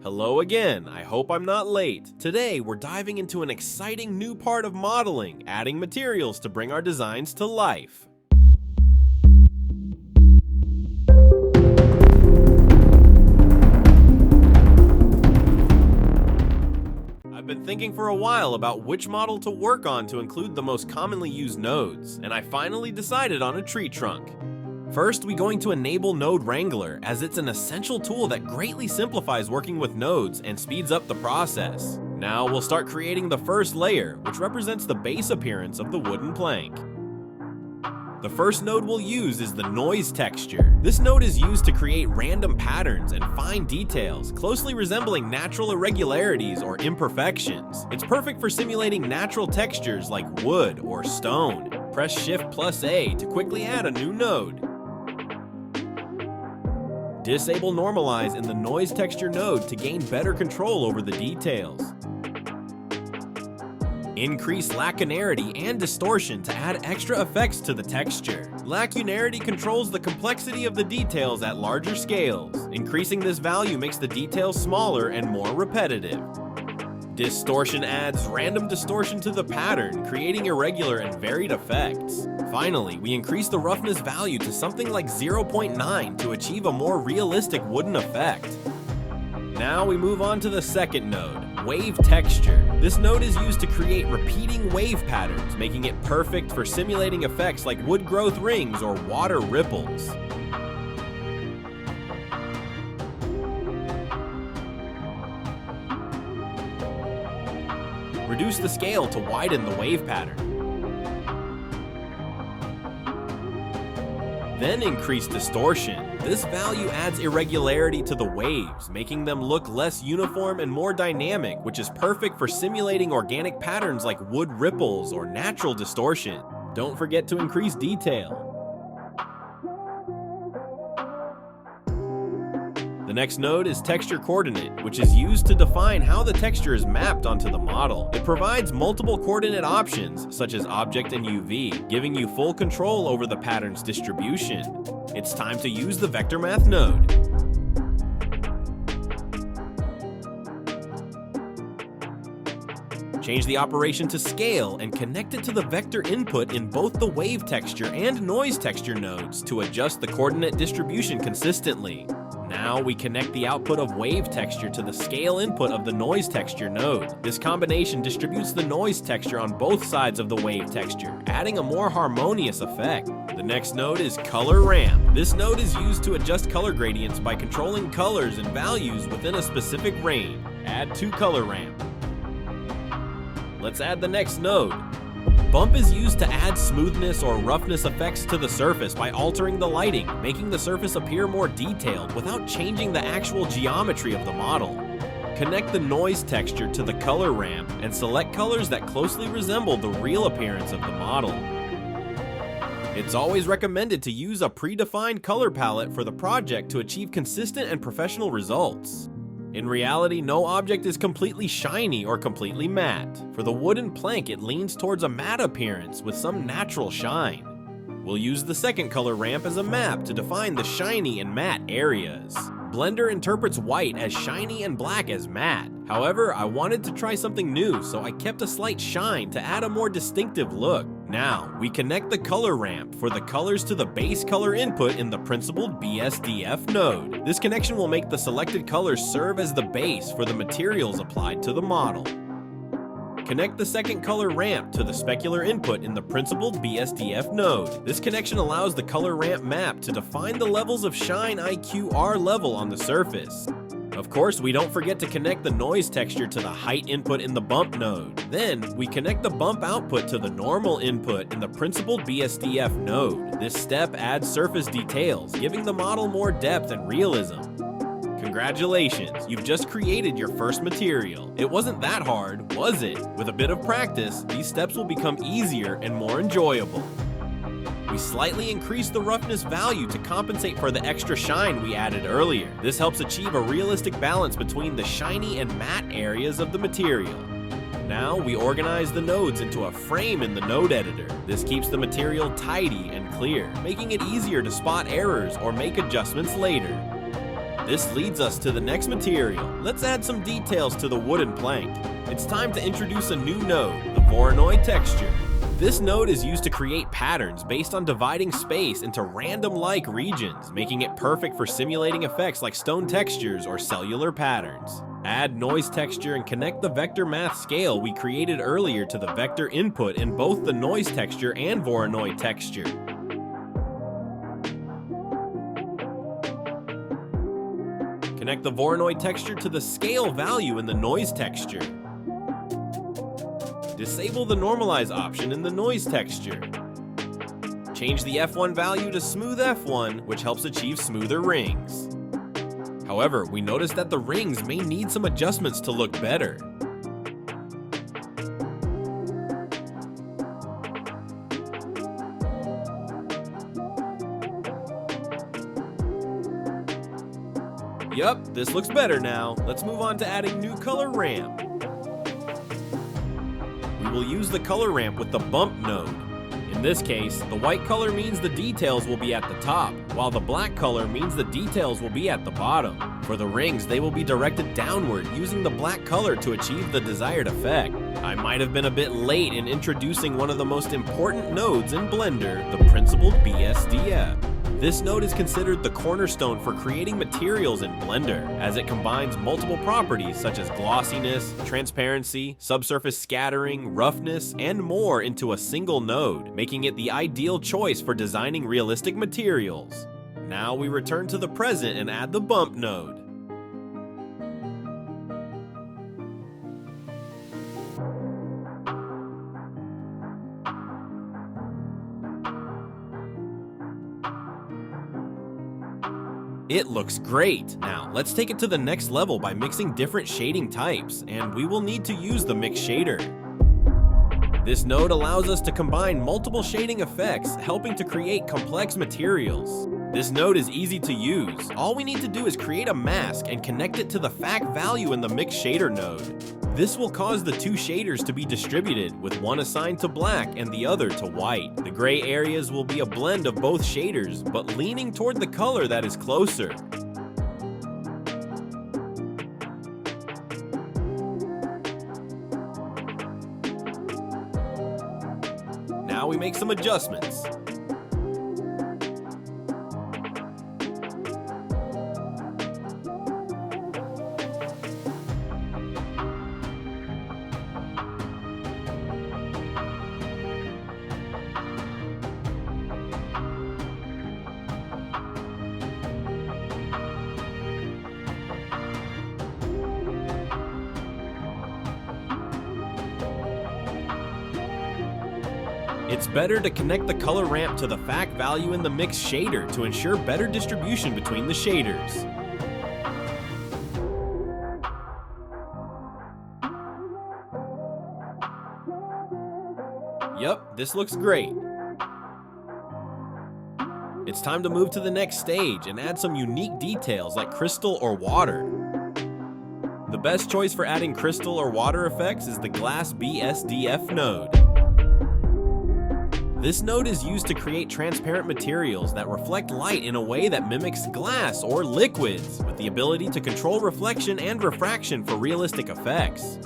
Hello again, I hope I'm not late. Today we're diving into an exciting new part of modeling, adding materials to bring our designs to life. I've been thinking for a while about which model to work on to include the most commonly used nodes, and I finally decided on a tree trunk. First, we're going to enable Node Wrangler, as it's an essential tool that greatly simplifies working with nodes and speeds up the process. Now we'll start creating the first layer, which represents the base appearance of the wooden plank. The first node we'll use is the noise texture. This node is used to create random patterns and fine details, closely resembling natural irregularities or imperfections. It's perfect for simulating natural textures like wood or stone. Press Shift+A to quickly add a new node. Disable Normalize in the Noise Texture node to gain better control over the details. Increase Lacunarity and Distortion to add extra effects to the texture. Lacunarity controls the complexity of the details at larger scales. Increasing this value makes the details smaller and more repetitive. Distortion adds random distortion to the pattern, creating irregular and varied effects. Finally, we increase the roughness value to something like 0.9 to achieve a more realistic wooden effect. Now we move on to the second node, Wave Texture. This node is used to create repeating wave patterns, making it perfect for simulating effects like wood growth rings or water ripples. Reduce the scale to widen the wave pattern. Then increase distortion. This value adds irregularity to the waves, making them look less uniform and more dynamic, which is perfect for simulating organic patterns like wood ripples or natural distortion. Don't forget to increase detail. The next node is Texture Coordinate, which is used to define how the texture is mapped onto the model. It provides multiple coordinate options, such as Object and UV, giving you full control over the pattern's distribution. It's time to use the Vector Math node. Change the operation to Scale and connect it to the vector input in both the Wave Texture and Noise Texture nodes to adjust the coordinate distribution consistently. Now we connect the output of Wave Texture to the Scale input of the Noise Texture node. This combination distributes the noise texture on both sides of the wave texture, adding a more harmonious effect. The next node is Color Ramp. This node is used to adjust color gradients by controlling colors and values within a specific range. Add to Color Ramp. Let's add the next node. Bump is used to add smoothness or roughness effects to the surface by altering the lighting, making the surface appear more detailed without changing the actual geometry of the model. Connect the noise texture to the color ramp and select colors that closely resemble the real appearance of the model. It's always recommended to use a predefined color palette for the project to achieve consistent and professional results. In reality, no object is completely shiny or completely matte. For the wooden plank, it leans towards a matte appearance with some natural shine. We'll use the second color ramp as a map to define the shiny and matte areas. Blender interprets white as shiny and black as matte. However, I wanted to try something new, so I kept a slight shine to add a more distinctive look. Now, we connect the color ramp for the colors to the base color input in the principled BSDF node. This connection will make the selected colors serve as the base for the materials applied to the model. Connect the second color ramp to the specular input in the principled BSDF node. This connection allows the color ramp map to define the levels of shine IQR level on the surface. Of course, we don't forget to connect the noise texture to the height input in the bump node. Then, we connect the bump output to the normal input in the principled BSDF node. This step adds surface details, giving the model more depth and realism. Congratulations, you've just created your first material. It wasn't that hard, was it? With a bit of practice, these steps will become easier and more enjoyable. We slightly increase the roughness value to compensate for the extra shine we added earlier. This helps achieve a realistic balance between the shiny and matte areas of the material. Now we organize the nodes into a frame in the node editor. This keeps the material tidy and clear, making it easier to spot errors or make adjustments later. This leads us to the next material. Let's add some details to the wooden plank. It's time to introduce a new node, the Voronoi texture. This node is used to create patterns based on dividing space into random-like regions, making it perfect for simulating effects like stone textures or cellular patterns. Add noise texture and connect the vector math scale we created earlier to the vector input in both the noise texture and Voronoi texture. Connect the Voronoi texture to the scale value in the noise texture. Disable the normalize option in the noise texture. Change the F1 value to smooth F1, which helps achieve smoother rings. However, we notice that the rings may need some adjustments to look better. Yup, this looks better now. Let's move on to adding new color ramp. We will use the color ramp with the bump node. In this case, the white color means the details will be at the top, while the black color means the details will be at the bottom. For the rings, they will be directed downward using the black color to achieve the desired effect. I might have been a bit late in introducing one of the most important nodes in Blender, the principled BSDF. This node is considered the cornerstone for creating materials in Blender, as it combines multiple properties such as glossiness, transparency, subsurface scattering, roughness, and more into a single node, making it the ideal choice for designing realistic materials. Now we return to the present and add the bump node. It looks great! Now, let's take it to the next level by mixing different shading types, and we will need to use the mix shader. This node allows us to combine multiple shading effects, helping to create complex materials. This node is easy to use. All we need to do is create a mask and connect it to the fact value in the mix shader node. This will cause the two shaders to be distributed, with one assigned to black and the other to white. The gray areas will be a blend of both shaders, but leaning toward the color that is closer. Now we make some adjustments. It's better to connect the color ramp to the fact value in the mix shader to ensure better distribution between the shaders. Yup, this looks great. It's time to move to the next stage and add some unique details like crystal or water. The best choice for adding crystal or water effects is the glass BSDF node. This node is used to create transparent materials that reflect light in a way that mimics glass or liquids, with the ability to control reflection and refraction for realistic effects.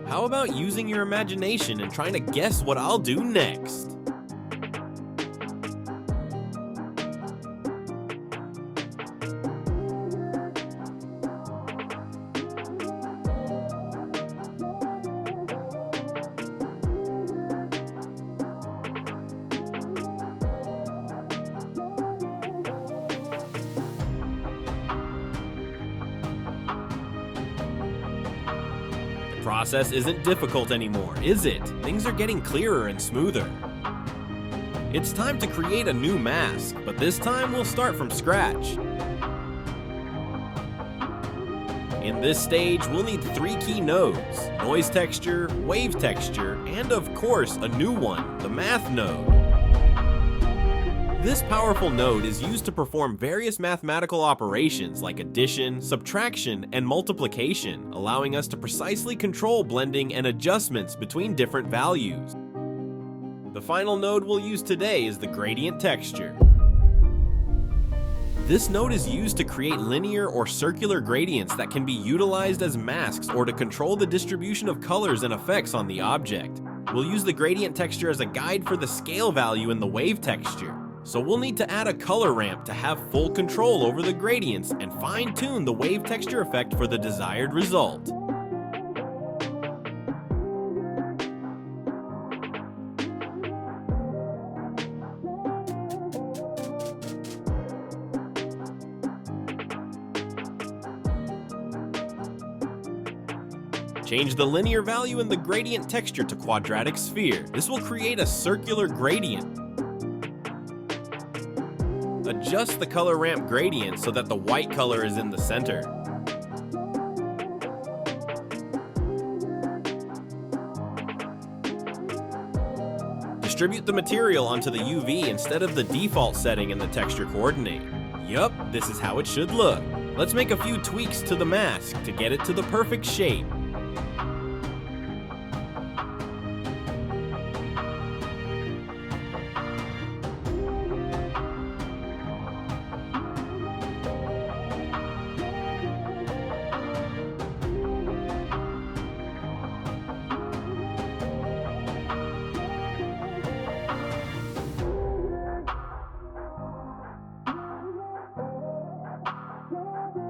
How about using your imagination and trying to guess what I'll do next? The process isn't difficult anymore, is it? Things are getting clearer and smoother. It's time to create a new mask, but this time we'll start from scratch. In this stage, we'll need 3 key nodes: noise texture, wave texture, and of course, a new one, the math node. This powerful node is used to perform various mathematical operations like addition, subtraction, and multiplication, allowing us to precisely control blending and adjustments between different values. The final node we'll use today is the gradient texture. This node is used to create linear or circular gradients that can be utilized as masks or to control the distribution of colors and effects on the object. We'll use the gradient texture as a guide for the scale value in the wave texture. So we'll need to add a color ramp to have full control over the gradients and fine-tune the wave texture effect for the desired result. Change the linear value in the gradient texture to quadratic sphere. This will create a circular gradient. Adjust the color ramp gradient so that the white color is in the center. Distribute the material onto the UV instead of the default setting in the texture coordinate. Yup, this is how it should look. Let's make a few tweaks to the mask to get it to the perfect shape.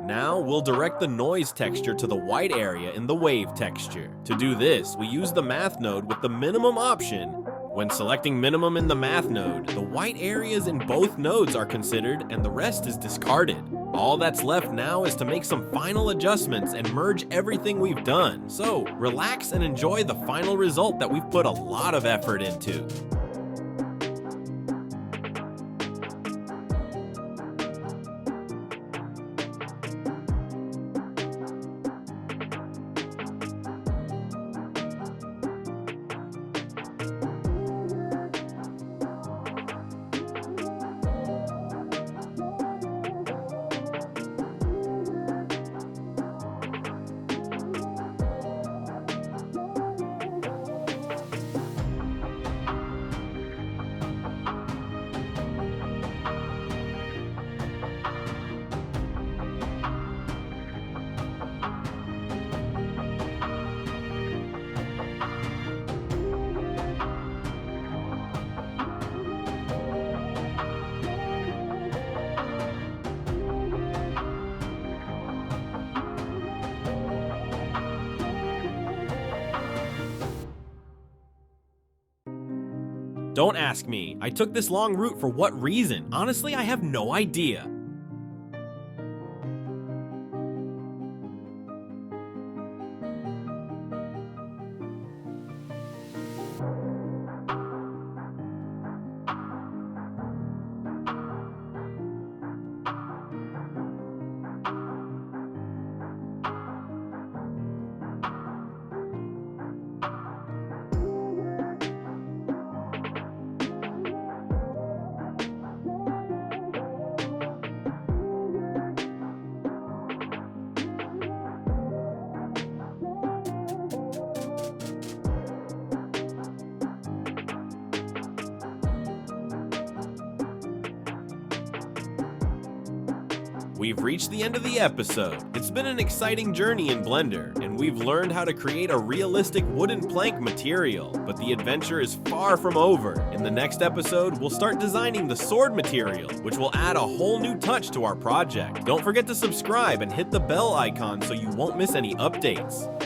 Now we'll direct the noise texture to the white area in the wave texture. To do this, we use the math node with the minimum option. When selecting minimum in the math node, the white areas in both nodes are considered and the rest is discarded. All that's left now is to make some final adjustments and merge everything we've done. So relax and enjoy the final result that we've put a lot of effort into. Don't ask me. I took this long route for what reason? Honestly, I have no idea. We've reached the end of the episode. It's been an exciting journey in Blender, and we've learned how to create a realistic wooden plank material, but the adventure is far from over. In the next episode, we'll start designing the sword material, which will add a whole new touch to our project. Don't forget to subscribe and hit the bell icon so you won't miss any updates.